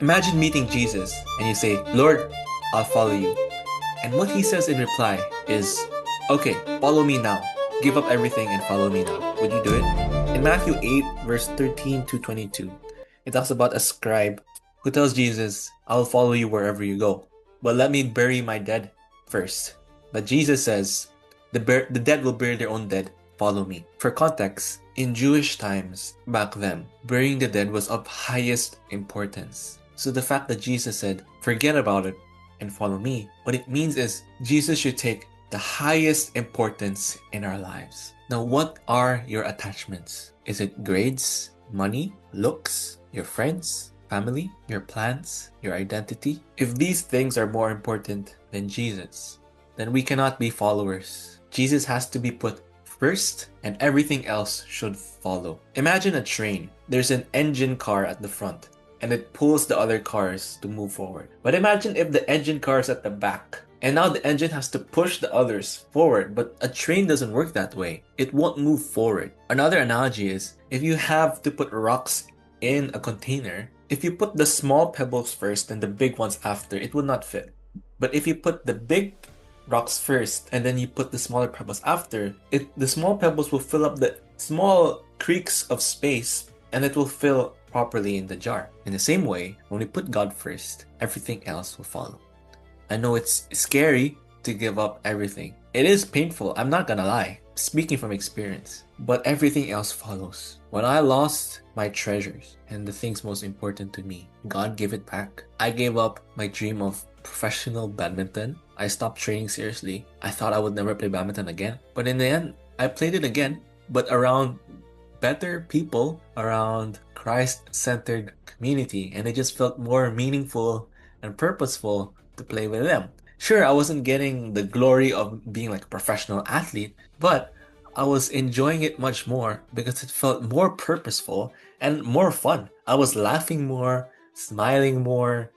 Imagine meeting Jesus and you say, Lord, I'll follow you. And what he says in reply is, okay, follow me now. Give up everything and follow me now. Would you do it? In Matthew 8, verse 13 to 22, it talks about a scribe who tells Jesus, I'll follow you wherever you go, but let me bury my dead first. But Jesus says, the dead will bury their own dead. Follow me. For context, in Jewish times back then, burying the dead was of highest importance. So the fact that Jesus said, forget about it and follow me, what it means is Jesus should take the highest importance in our lives. Now, what are your attachments? Is it grades, money, looks, your friends, family, your plans, your identity? If these things are more important than Jesus, then we cannot be followers. Jesus has to be put first, and everything else should follow. Imagine a train. There's an engine car at the front, and it pulls the other cars to move forward. But imagine if the engine car is at the back, and now the engine has to push the others forward, but a train doesn't work that way. It won't move forward. Another analogy is, if you have to put rocks in a container, if you put the small pebbles first and the big ones after, it would not fit. But if you put the big rocks first and then you put the smaller pebbles after, the small pebbles will fill up the small creaks of space and it will fill properly in the jar. In the same way, when we put God first, everything else will follow. I know it's scary to give up everything. It is painful, I'm not gonna lie, speaking from experience, but everything else follows. When I lost my treasures and the things most important to me, God gave it back. I gave up my dream of professional badminton. I stopped training seriously. I thought I would never play badminton again. But in the end, I played it again, but around better people, around Christ-centered community, and it just felt more meaningful and purposeful to play with them. Sure, I wasn't getting the glory of being like a professional athlete, but I was enjoying it much more because it felt more purposeful and more fun. I was laughing more, smiling more.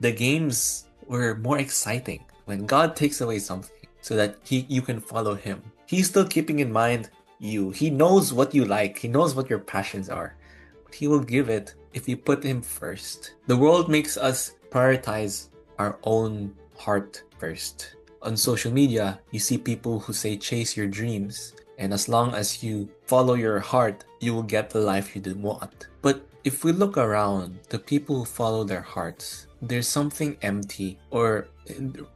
The games were more exciting. When God takes away something so that you can follow Him, He's still keeping in mind you. He knows what you like. He knows what your passions are. But He will give it if you put Him first. The world makes us prioritize our own heart first. On social media, you see people who say chase your dreams, and as long as you follow your heart, you will get the life you do want. But if we look around, the people who follow their hearts, there's something empty, or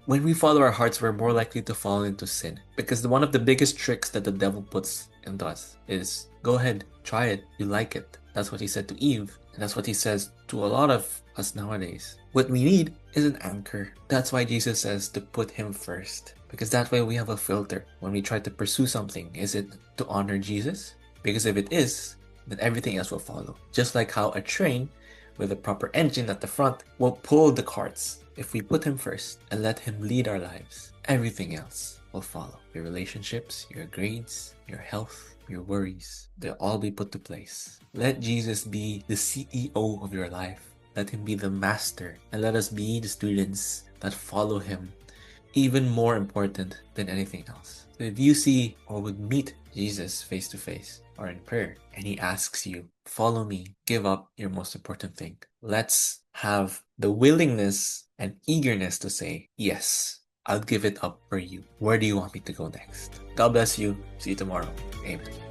when we follow our hearts, we're more likely to fall into sin. Because one of the biggest tricks that the devil puts into us is, go ahead, try it, you like it. That's what he said to Eve, and that's what he says to a lot of us nowadays. What we need is an anchor. That's why Jesus says to put Him first, because that way we have a filter when we try to pursue something. Is it to honor Jesus? Because if it is, then everything else will follow. Just like how a train with a proper engine at the front will pull the carts. If we put Him first and let Him lead our lives, everything else will follow. Your relationships, your grades, your health, your worries, they'll all be put to place. Let Jesus be the CEO of your life. Let Him be the master, and let us be the students that follow Him, even more important than anything else. So if you see or would meet Jesus face to face or in prayer, and He asks you, follow me, give up your most important thing. Let's have the willingness and eagerness to say, yes, I'll give it up for you. Where do you want me to go next? God bless you. See you tomorrow. Amen.